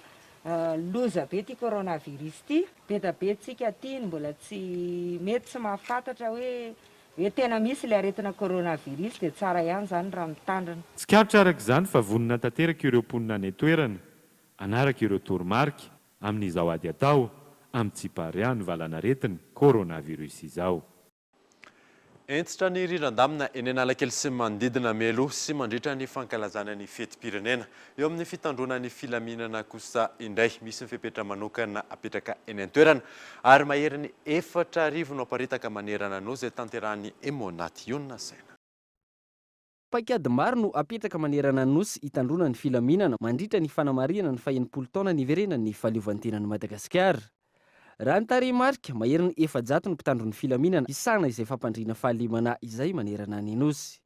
loza be ty coronavirus ty, be da be tsika aty mbola tsy mety tsy mahafantatra hoe tena misy le aretina coronavirus dia tsara ihany zany raha mitandrina. Tsikarotra araka izany fa vonona tanteraka ireo mponina any an-toerana anaraka ireo toromarika amin'izao ady atao amin'ny tsiparea ny valanaretina coronavirus izao. Entitra ny riran-damina eny Analakely sy manodidina Melo sy mandritra ny fankalazana ny fetim-pirenena. Eo amin'ny fitandrona ny filaminana kosa indray misy ny fepetra manokana apetraka eny an-toerana ary mahery ny 4,000 no aparitaka manerana no izay tanterahany Emonaty Iona Saina. Paikady maro no apetraka manerana nosy hitandrona ny filaminana mandritra ny fanamarihana ny faha-80 taona niverena ny fahaleovantenan'i Madagasikara. Raha ny tarehimarika mahery ny 400 ny mpitandro ny filaminana isana izay fampandriana fahalemana izay manerana ny nosy.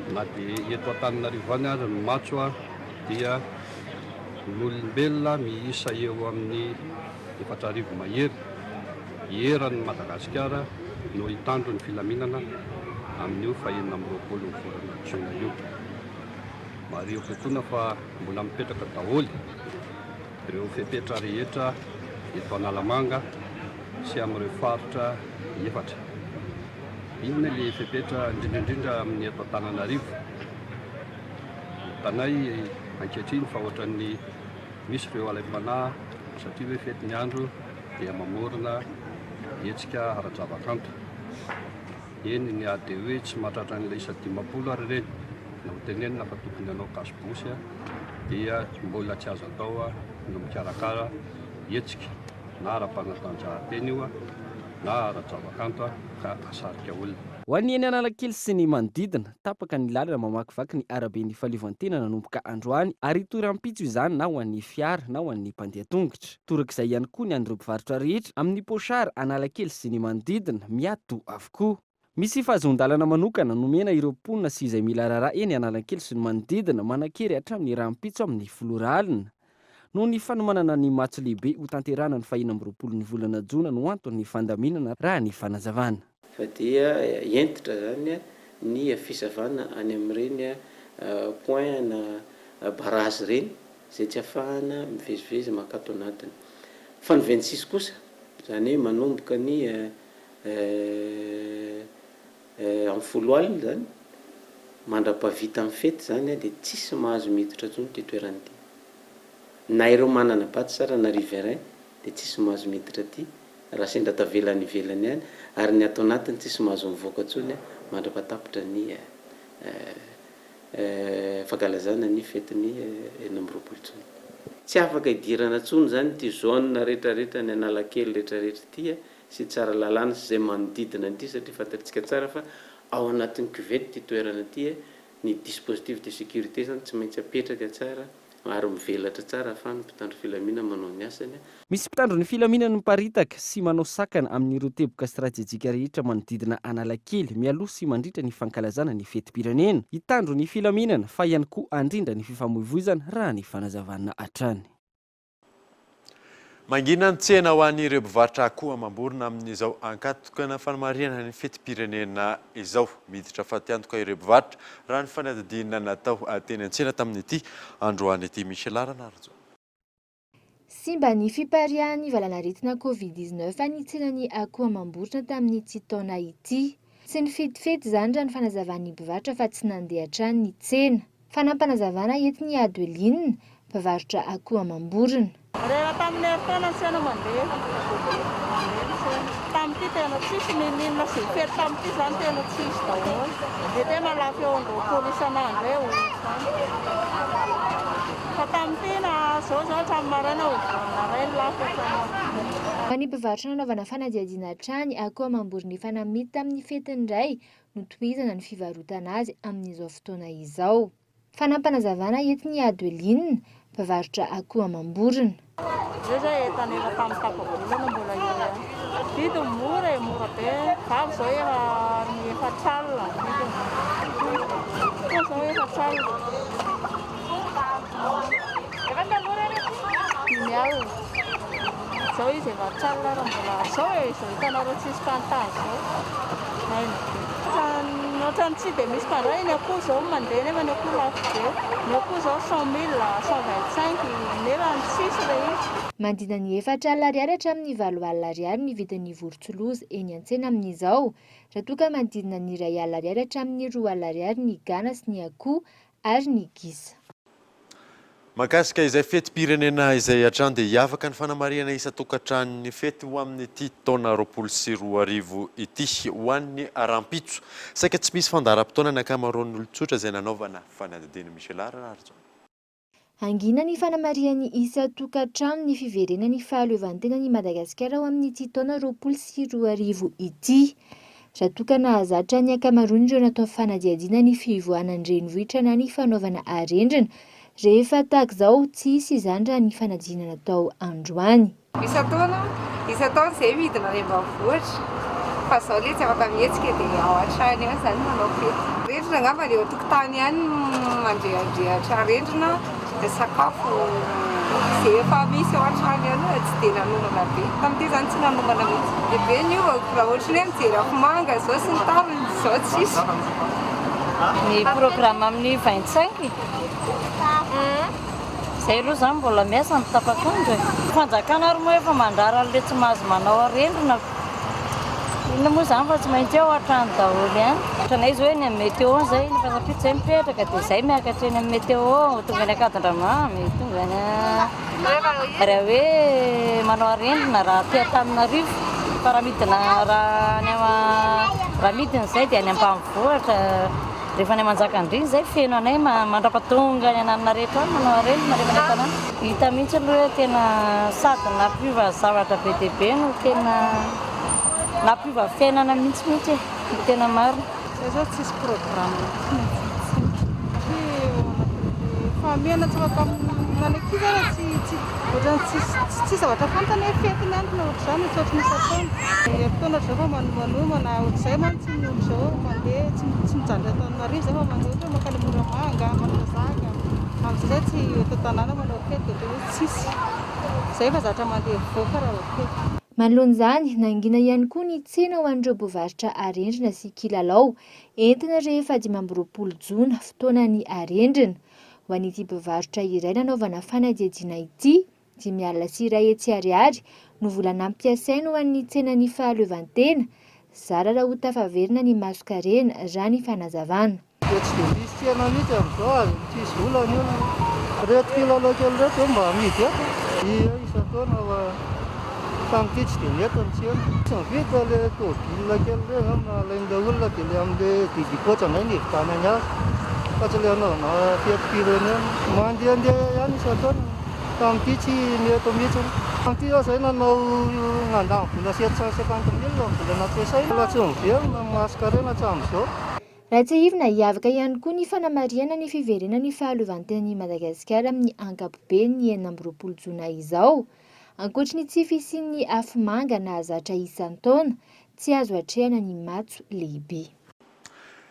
Na dia eto Antananarivo any aza ny matso dia n'olombelona miisa eo amin'ny 4,000 mahery eran'ny Madagasikara no hitandro ny filaminana amin'io faha-20 volana Jona io. Mario fotona fa mbola mipetraka daholo ireo fepetra rehetra eto Analamanga sy amin'ireo faritra 4. Inona le fepetra indrindra amin'ny eto Antananarivo. Tanay ankehitriny fa ohatran'ny misy ireo alaim-panahy satria hoe fety ny andro dia mamorona hetsika ara-javakanto. Eny ny ady hoe tsy mahatratra an'ilay 150 ary ireny na hotenenina fa tokony hanao kasibosy dia mbola tsy azo atao no mikarakara hetsika na ara-panatanjahantena io na ara-javakanto ka asarika olona. Ho an'ny eny Analakely sy ny manodidina tapaka ny lalana mamakivaky ny arabe ny fahaleovantena nanomboka androany ary toeram-pitso izany na ho an'ny fiara na ho an'ny mpandeha tongotra. Torak'izay ihany koa ny an'ireo mpivarotra rehetra amin'ny poshary Analakely sy ny manodidina miato avokoa. Misy fahazon-dalana manokana nomena ireo mponina sy izay mila raharaha eny Analakely sy ny manodidina manakery hatramin'ny rahampitso amin'ny foloara alina. No ny fanomanana ny matso lehibe ho tanterahana ny faha-20 ny volana Jona no antony fandaminana raha ny fanazavana. Fa dia entitra zany ny fisavana any amin'ireny point na barazy reny izay tsy ahafahana mivezivezy makato anatiny. Fa ny 26 kosa zany hoe manomboka ny amin'ny folo alina zany mandra-pavita amin'ny fety zany dia tsisy mahazo miditra intsony ty toerana ty. Na ireo manana baty sara na riverain dia tsisy mahazo miditra ty raha sendra tavelany ivelany ihany ary ny atao anatiny tsisy mahazo mivoaka intsony mandra-patapitra ny fankalazana ny fetiny 20 intsony. tsy afaka idirana tsony zany ty zone rehetrarehetra ny analakely rehetrarehetra tya sy tsara lalàna sy zay manodidina ty satria fantatritsika tsara fa ao anatin'ny cuvette ty toerana ty ny dispositif de sécurité zany tsy maintsy apetraka tsara ary mivelatra tsara afahany mpitandro filaminana manao ny asany. Misy mpitandro ny filaminana miparitaka sy manao sakana amin'ireo teboka stratejika rehetra manodidina Analakely mialoha sy mandritra ny fankalazana ny fetim-pirenena, hitandro ny filaminana fa ihany koa andrindra ny fifamoivoizana raha ny fanazavana hatrany. Mangina ny tsena ho an'ireo mpivarotra akoho amam-borona amin'izao ankatokana fanamariana ny fetim-pirenena izao. Miditra fatiantoka ireo mpivarotra raha ny fanadidina natao teny an-tsena tamin'ity androany ity Michel Aranarjo. Simba ny fiparian'ny valanaretina Covid-19 ny tsenany akoho amam-borona tamin'ity taona ity. Tsy ny fetifety zany raha ny fanazavan'ny mpivarotra fa tsy nandeha hatrany ny tsena. Fanampanazavana entiny Adeline, mpivarotra akoho amam-borona. Rehefa tamin'ny eritaona ny tsena mandeha. Tamin'ity tena tsisy ninina sy fety tamin'ity zany tena tsisy daholo. Dia tena lafo eo an-roapolo isan'andro eo. Fa tamin'ity na zao hatramin'ny maraina na ray lafo hatrany. Ny mpivarotra nanaovana fanadihadiana hatrany akoho amam-borona efa namidy tamin'ny fetiny iray no tohizana ny fivarotana azy amin'izao fotoana izao. Fanampanazavana entiny Adeline, mpivarotra akoho amam-borona. Zay zay entana efa tamin'ny tapabolana mbola eo. Vidiny mora be. Vavy zao efa alina vidiny. Zao efa alina. Dimy alina. Zao izy efa alina raha mbola zao hitanareo tsisy mpanontany zao. Ohatrany tsy dia misy mpandray ny akoho zao mandeha nefa ny akoho lafo be. Ny akoho zao 100 000, 125 nefa ny tsisy ilay izy. Mandina ny 4 alina ariary hatramin'ny 7 alina ariary ny vidin'ny vorontsiloza eny an-tsena amin'izao. Raha toa ka mandidina ny 1 alina ariary hatramin'ny 2 alina ariary ny gana sy ny akoho ary ny gisa. Makasika izay fetim-pirenena izay hatrany dia hiavaka ny fanamariana isa-tokantranon'ny fety ho amin'ity taona 2024 ity ho an'ny Rampitso. Saika tsy misy fandaharam-potoana ny ankamaroan'ny olon-tsotra izay nanaovana fanadihadiana Michel Aranarjo. Angina ny fanamarian'ny isa-tokantrano ny fiverenany fahaleovantenan'i Madagasikara ho amin'ity taona 2024 ity. Raha toa ka nahazatra ny ankamaroany ireo natao fanadihadiana ny fivoahan'ny renivohitra na ny fanaovana arendrina. Rehefa tahaka izao tsy hisy izany raha ny fanadihana natao androany. Isa-taona izay midina any ambanivohitra. Fa izao ilay tsy afaka mihetsika dia ao an-trano ihany izany manao fety. Rendrina angamba eo an-tokotany ihany mandrehandrehatra rendrina dia sakafo izay efa misy ao an-trano ihany tsy dia nanomana be. Tamin'ity izany tsy nanomana mihitsy. Dia be ny io raha ohatra ny hoe mijery afomanga izao sy ny tariny izao tsisy. Ny programme amin'ny 25. Zay aloha zany mbola miasa ny tapakandro. Fanjakana ary moa efa mandrara an'ilay tsy mahazo manao arendrina. Inona moa zany fa tsy maintsy ao an-trano daholo ihany. Ohatranay izy hoe ny amin'ny météo izay ny fasafidy izay mipetraka dia izay miakatra eny amin'ny météo tonga ny Akatondramamy, tonga ny raha hoe manao arendrina raha tia Antananarivo. Fa raha midina izay dia any ambanivohitra. Rehefa ny Manjakandriana izay feno anay mandrapatonga ny anana rehetra any manao arendrina rehefa ny tanàna. Hita mihitsy aloha hoe tena sady nampiova zavatra be dia be no tena nampiova fiainana mihitsy tena maro. Zay zao tsisy programme. Fahamiana tsy afaka nanaiky zany tsy zavatra fantany hoe fety ny andro na ohatr'izany ohatrany isa-taona. Eritaona zao fa manomana ohatr'izay mantsy ny olo zao mandeha tsy mijanona Antananarivo zay fa mandeha ohatra makany Moramanga, Manazaka. Amin'izay tsy eto tanàna manao fety dia tsisy. Izay fa zavatra mandeha mivoaka raha fety. Manoloan'izany nangina ihany koa ny tsena ho an'ireo mpivarotra arendrina sy kilalao entina rehefa 20 Jona fotoanan'ny arendrina. Ho an'ity mpivarotra iray nanaovana fanadihadiana ity 5 alina sy 1 hetsy ariary no vola nampiasaina ho an'ny tsenany fahaleovantena. Zara raha ho tafaverina ny masokarena raha ny fanazavana. Tsy dia misy tsena mihitsy amin'izao tsisy volana io. Reto kilalao kely reto mba amidy eto. Isa-taona tamin'ity tsy dia mety ny tsena. Tsy mividy ilay tômôbilina kely ireny alain'ilay olona dia ilay amin'ilay didikotra indray ny evitanany azy. Fa tsy ilay anaovana fetim-pirenena. Mandehandeha ihany isa-taona. tamin'ity tsy mety mihitsy tamin'ity aho zay nanao nandany vola 750 000 vola nampiasaina la tsy miverina masaka reny hatramin'izao. Ratsahivina hiavaka ihany koa ny fanamariana ny fiverenan'ny fahaleovantenan'i Madagasikara amin'ny ankapobeny ny 20 jona izao. Ankoatra ny tsy fisian'ny afomanga na zatra isan-taona, tsy azo atrehana ny matso lehibe.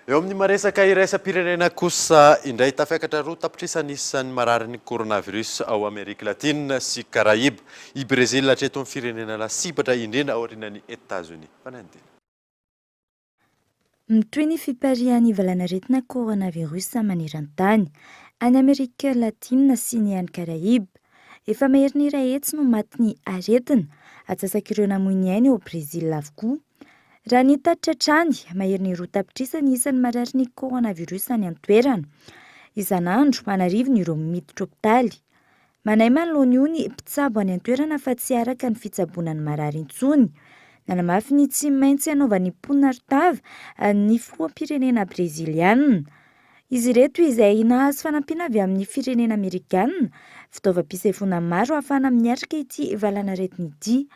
Eo amin'ny maresaka iraisam-pirenena kosa indray tafiakatra roa tapitrisa nisan'ny marary ny coronavirus ao Amerika Latina sy Karaïba. I Brésil hatreto amin'ny firenena lasibatra indrindra aorianan'ny États-Unis. Fanandina. Mitoy ny fiparihan'ny valanaretina coronavirus maneran-tany any Amerika Latina sy ny any Karaïba. Efa mahery ny iray hetsy no maty ny aretina, atsasak'ireo namoy ny ainy ao Brésil avokoa. Raha ny tatitra trany, mahery ny roa tapitrisa ny isan'ny marary ny coronavirus any an-toerana. Isan'andro manarivo ny ireo miditra hopitaly. Manay manoloana io ny mpitsabo any an-toerana fa tsy araka ny fitsaboana ny marary intsony. Nanamafy ny tsy maintsy anaovan'ny mponina Artava ny filoham-pirenena brezilianina. Izy ireto izay nahazo fanampiana avy amin'ny firenena amerikanina, fitaovam-pisefoana maro ahafahana miatrika ity valanaretina ity.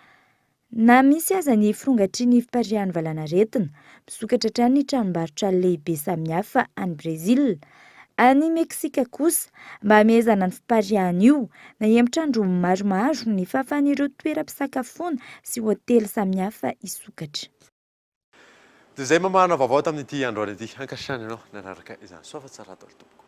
Na misy aza ny firongatry ny fiparihan'ny valanaretina, misokatra hatrany ny tranombarotra lehibe samihafa any Brésil. Any Meksika kosa, mba hamezana ny fiparihana io, na hemitra andro maromaro ny fahafahan'ireo toeram-pisakafoana sy hotely samihafa isokatra. Dia izay mamahana vaovao tamin'ity androany ity, ankasitrany ianao nanaraka izany soa fa tsara atao tompoko.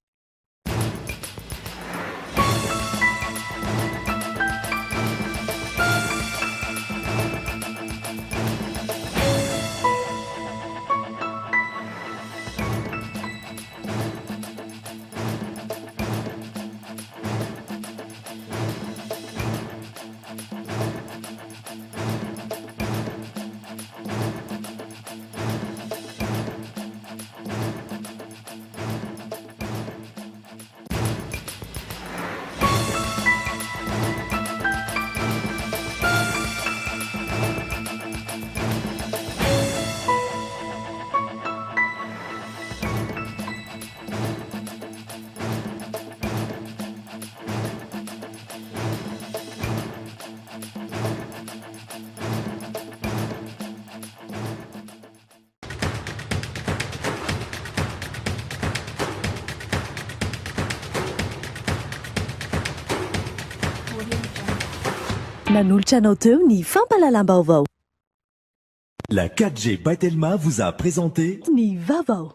Nanolotra anao teo ny fampalalam-baovao. La 4G by Telma vous a présenté Ny vaovao.